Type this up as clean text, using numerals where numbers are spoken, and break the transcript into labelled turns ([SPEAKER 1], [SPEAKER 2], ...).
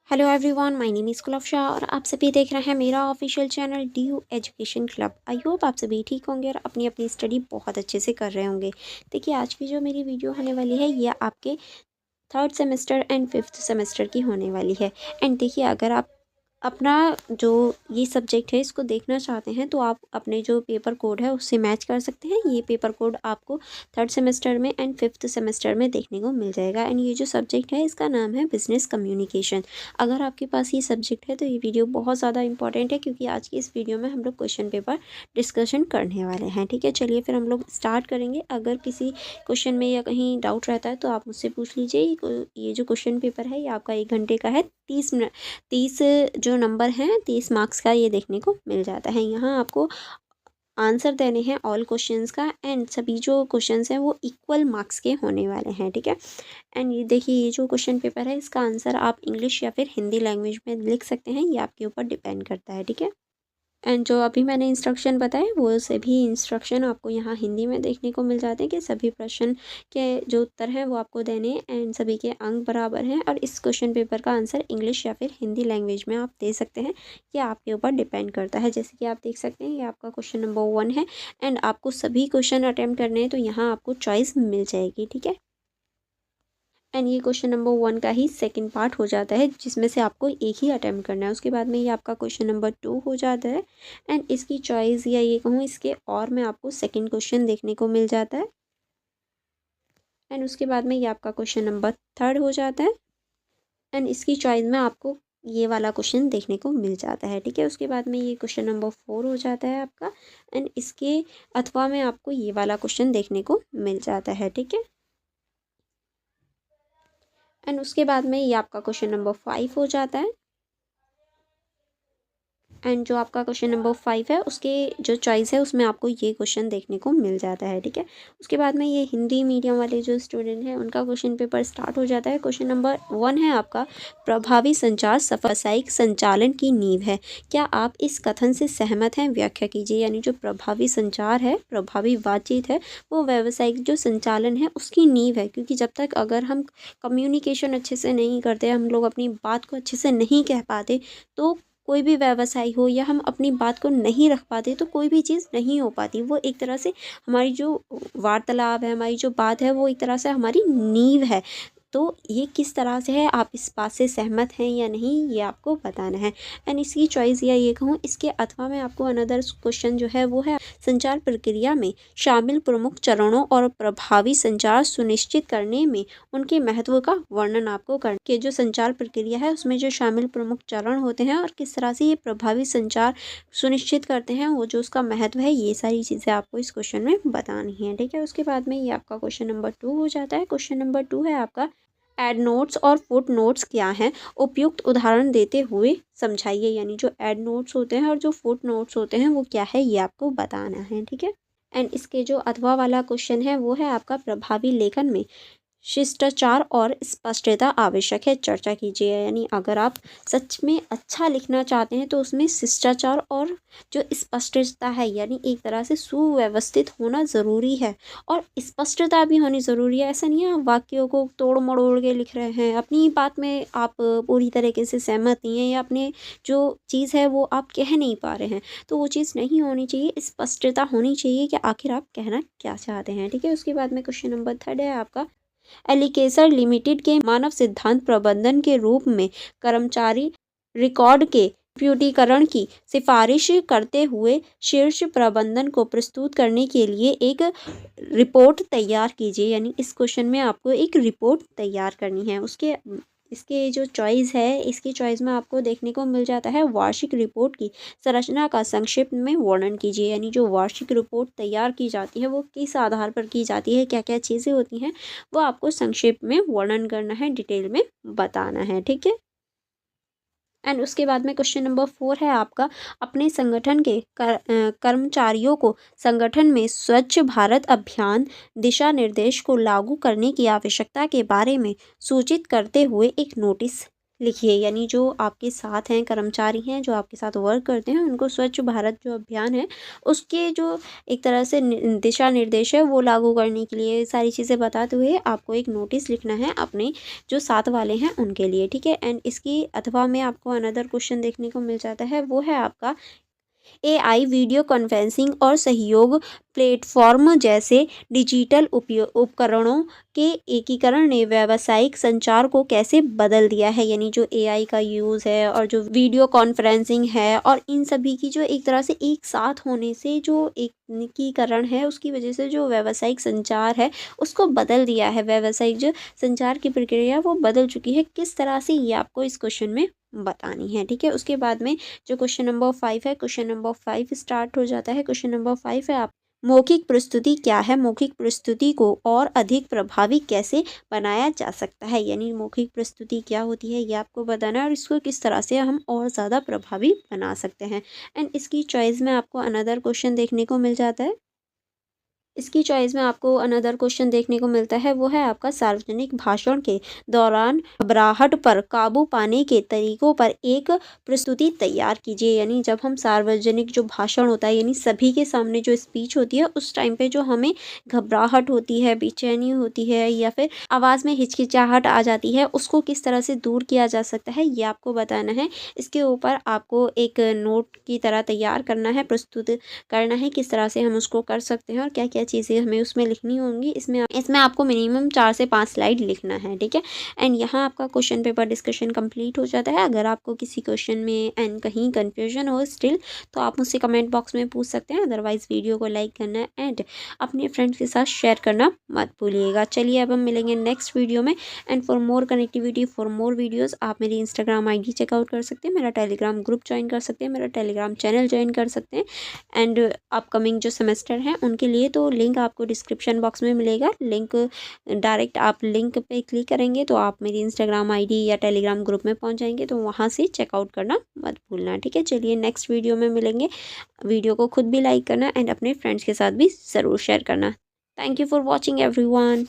[SPEAKER 1] Hello everyone, my name is Kulfasha और आप सभी देख रहे हैं मेरा official channel D U education club. I hope आप सभी ठीक होंगे और अपनी अपनी स्टडी बहुत अच्छे से कर रहे होंगे। देखिए, आज की जो मेरी वीडियो होने वाली है ये आपके third semester and fifth semester की होने वाली है। एंड देखिए, अगर आप अपना जो ये सब्जेक्ट है इसको देखना चाहते हैं तो आप अपने जो पेपर कोड है उससे मैच कर सकते हैं। ये पेपर कोड आपको थर्ड सेमेस्टर में एंड फिफ्थ सेमेस्टर में देखने को मिल जाएगा। एंड ये जो सब्जेक्ट है इसका नाम है बिजनेस कम्युनिकेशन। अगर आपके पास ये सब्जेक्ट है तो ये वीडियो बहुत ज़्यादा इंपॉर्टेंट है, क्योंकि आज की इस वीडियो में हम लोग क्वेश्चन पेपर डिस्कशन करने वाले हैं। ठीक है, चलिए फिर हम लोग स्टार्ट करेंगे। अगर किसी क्वेश्चन में या कहीं डाउट रहता है तो आप मुझसे पूछ लीजिए। ये जो क्वेश्चन पेपर है ये आपका 1 घंटे का है। 30 जो नंबर हैं 30 मार्क्स का ये देखने को मिल जाता है। यहाँ आपको आंसर देने हैं ऑल क्वेश्चंस का, एंड सभी जो क्वेश्चंस हैं वो इक्वल मार्क्स के होने वाले हैं। ठीक है, एंड ये देखिए, ये जो क्वेश्चन पेपर है इसका आंसर आप इंग्लिश या फिर हिंदी लैंग्वेज में लिख सकते हैं। ये आपके ऊपर डिपेंड करता है। ठीक है, एंड जो अभी मैंने इंस्ट्रक्शन बताए वो सभी इंस्ट्रक्शन आपको यहाँ हिंदी में देखने को मिल जाते हैं कि सभी प्रश्न के जो उत्तर हैं वो आपको देने हैं एंड सभी के अंक बराबर हैं। और इस क्वेश्चन पेपर का आंसर इंग्लिश या फिर हिंदी लैंग्वेज में आप दे सकते हैं। ये आपके ऊपर डिपेंड करता है। जैसे कि आप देख सकते हैं ये आपका क्वेश्चन नंबर 1 है एंड आपको सभी क्वेश्चन अटैम्प्ट करने हैं तो यहाँ आपको चॉइस मिल जाएगी। ठीक है, एंड ये क्वेश्चन नंबर 1 का ही सेकंड पार्ट हो जाता है, जिसमें से आपको एक ही अटैम्प्ट करना है। उसके बाद में ये आपका क्वेश्चन नंबर 2 हो जाता है एंड इसकी चॉइस या ये कहूँ इसके और में आपको सेकंड क्वेश्चन देखने को मिल जाता है। एंड उसके बाद में ये आपका क्वेश्चन नंबर 3 हो जाता है एंड इसकी चॉइस में आपको ये वाला क्वेश्चन देखने को मिल जाता है। ठीक है, उसके बाद में ये क्वेश्चन नंबर 4 हो जाता है आपका एंड इसके अथवा में आपको ये वाला क्वेश्चन देखने को मिल जाता है। ठीक है, एंड उसके बाद में ये आपका क्वेश्चन नंबर 5 हो जाता है एंड जो आपका क्वेश्चन नंबर 5 है उसके जो चॉइस है उसमें आपको ये क्वेश्चन देखने को मिल जाता है। ठीक है, उसके बाद में ये हिंदी मीडियम वाले जो स्टूडेंट हैं उनका क्वेश्चन पेपर स्टार्ट हो जाता है। क्वेश्चन नंबर 1 है आपका, प्रभावी संचार व्यावसायिक संचालन की नींव है। क्या आप इस कथन से सहमत हैं? व्याख्या कीजिए। यानी जो प्रभावी संचार है, प्रभावी बातचीत है, वो व्यावसायिक जो संचालन है उसकी नींव है। क्योंकि जब तक अगर हम कम्युनिकेशन अच्छे से नहीं करते, हम लोग अपनी बात को अच्छे से नहीं कह पाते, तो कोई भी व्यवसाय हो या हम अपनी बात को नहीं रख पाते तो कोई भी चीज़ नहीं हो पाती। वो एक तरह से हमारी जो वार्तालाप है, हमारी जो बात है, वो एक तरह से हमारी नींव है। तो ये किस तरह से है, आप इस बात से सहमत हैं या नहीं, ये आपको बताना है। एंड इसकी चॉइस या ये कहूँ इसके अथवा में आपको अनदर क्वेश्चन जो है वो है, संचार प्रक्रिया में शामिल प्रमुख चरणों और प्रभावी संचार सुनिश्चित करने में उनके महत्व का वर्णन आपको करना कि जो संचार प्रक्रिया है उसमें जो शामिल प्रमुख चरण होते हैं और किस तरह से ये प्रभावी संचार सुनिश्चित करते हैं, वो जो उसका महत्व है, ये सारी चीज़ें आपको इस क्वेश्चन में बतानी है। ठीक है, उसके बाद में ये आपका क्वेश्चन नंबर 2 हो जाता है। क्वेश्चन नंबर 2 है आपका, एड नोट्स और फुट नोट्स क्या हैं, उपयुक्त उदाहरण देते हुए समझाइए। यानी जो एड नोट्स होते हैं और जो फुट नोट्स होते हैं वो क्या है, ये आपको बताना है। ठीक है, एंड इसके जो अथवा वाला क्वेश्चन है वो है आपका, प्रभावी लेखन में शिष्टाचार और स्पष्टता आवश्यक है, चर्चा कीजिए। यानी अगर आप सच में अच्छा लिखना चाहते हैं तो उसमें शिष्टाचार और जो स्पष्टता है, यानी एक तरह से सुव्यवस्थित होना ज़रूरी है और स्पष्टता भी होनी ज़रूरी है। ऐसा नहीं है आप वाक्यों को तोड़ मरोड़ के लिख रहे हैं, अपनी बात में आप पूरी तरीके से सहमत नहीं हैं या अपने जो चीज़ है वो आप कह नहीं पा रहे हैं, तो वो चीज़ नहीं होनी चाहिए। स्पष्टता होनी चाहिए कि आखिर आप कहना क्या चाहते हैं। ठीक है, उसके बाद में क्वेश्चन नंबर 3 है आपका, एलिकेसर लिमिटेड के मानव सिद्धांत प्रबंधन के रूप में कर्मचारी रिकॉर्ड के कंप्यूटरीकरण की सिफारिश करते हुए शीर्ष प्रबंधन को प्रस्तुत करने के लिए एक रिपोर्ट तैयार कीजिए। यानी इस क्वेश्चन में आपको एक रिपोर्ट तैयार करनी है। उसके इसके जो चॉइस है, इसकी चॉइस में आपको देखने को मिल जाता है, वार्षिक रिपोर्ट की संरचना का संक्षिप्त में वर्णन कीजिए। यानी जो वार्षिक रिपोर्ट तैयार की जाती है वो किस आधार पर की जाती है, क्या क्या चीज़ें होती हैं, वो आपको संक्षिप्त में वर्णन करना है, डिटेल में बताना है। ठीक है, एंड उसके बाद में क्वेश्चन नंबर 4 है आपका, अपने संगठन के कर्मचारियों को संगठन में स्वच्छ भारत अभियान दिशा निर्देश को लागू करने की आवश्यकता के बारे में सूचित करते हुए एक नोटिस लिखिए, यानी जो आपके साथ हैं, कर्मचारी हैं, जो आपके साथ वर्क करते हैं, उनको स्वच्छ भारत जो अभियान है उसके जो एक तरह से दिशा निर्देश है वो लागू करने के लिए सारी चीज़ें बताते हुए आपको एक नोटिस लिखना है अपने जो साथ वाले हैं उनके लिए, ठीक है। एंड इसकी अथवा में आपको अनदर क्वेश्चन देखने को मिल जाता है, वो है आपका एआई वीडियो कॉन्फ्रेंसिंग और सहयोग प्लेटफॉर्म जैसे डिजिटल उपकरणों के एकीकरण ने व्यावसायिक संचार को कैसे बदल दिया है। यानी जो एआई का यूज़ है और जो वीडियो कॉन्फ्रेंसिंग है और इन सभी की जो एक तरह से एक साथ होने से जो एकीकरण है उसकी वजह से जो व्यावसायिक संचार है उसको बदल दिया है। व्यावसायिक जो संचार की प्रक्रिया वो बदल चुकी है, किस तरह से ये आपको इस क्वेश्चन में बतानी है, ठीक है। उसके बाद में जो क्वेश्चन नंबर 5 है, क्वेश्चन नंबर 5 स्टार्ट हो जाता है। क्वेश्चन नंबर 5 है आप मौखिक प्रस्तुति क्या है, मौखिक प्रस्तुति को और अधिक प्रभावी कैसे बनाया जा सकता है। यानी मौखिक प्रस्तुति क्या होती है ये आपको बताना है और इसको किस तरह से हम और ज़्यादा प्रभावी बना सकते हैं। एंड इसकी चॉइस में आपको अनदर क्वेश्चन देखने को मिल जाता है। इसकी चॉइस में आपको अनदर क्वेश्चन देखने को मिलता है, वो है आपका सार्वजनिक भाषण के दौरान घबराहट पर काबू पाने के तरीकों पर एक प्रस्तुति तैयार कीजिए। यानी जब हम सार्वजनिक जो भाषण होता है यानी सभी के सामने जो स्पीच होती है उस टाइम पे जो हमें घबराहट होती है, बेचैनी होती है या फिर आवाज़ में हिचकिचाहट आ जाती है, उसको किस तरह से दूर किया जा सकता है ये आपको बताना है। इसके ऊपर आपको एक नोट की तरह तैयार करना है, प्रस्तुत करना है, किस तरह से हम उसको कर सकते हैं और क्या क्या चीज़ें हमें उसमें लिखनी होंगी। इसमें आपको मिनिमम 4 से 5 स्लाइड लिखना है, ठीक है। एंड यहाँ आपका क्वेश्चन पेपर डिस्कशन कंप्लीट हो जाता है। अगर आपको किसी क्वेश्चन में एंड कहीं कन्फ्यूजन हो स्टिल तो आप मुझसे कमेंट बॉक्स में पूछ सकते हैं। अदरवाइज़ वीडियो को लाइक करना एंड अपने फ्रेंड्स के साथ शेयर करना मत भूलिएगा। चलिए अब हम मिलेंगे नेक्स्ट वीडियो में। And for more connectivity, for more videos आप मेरी इंस्टाग्राम ID चेकआउट कर सकते हैं, मेरा टेलीग्राम ग्रुप ज्वाइन कर सकते हैं, मेरा टेलीग्राम चैनल ज्वाइन कर सकते हैं। एंड अपकमिंग जो सेमेस्टर हैं उनके लिए तो लिंक आपको डिस्क्रिप्शन बॉक्स में मिलेगा। लिंक डायरेक्ट आप लिंक पे क्लिक करेंगे तो आप मेरी इंस्टाग्राम ID या टेलीग्राम ग्रुप में पहुंच जाएंगे, तो वहां से चेकआउट करना मत भूलना, ठीक है। चलिए नेक्स्ट वीडियो में मिलेंगे। वीडियो को खुद भी लाइक करना एंड अपने फ्रेंड्स के साथ भी ज़रूर शेयर करना। Thank you for watching everyone.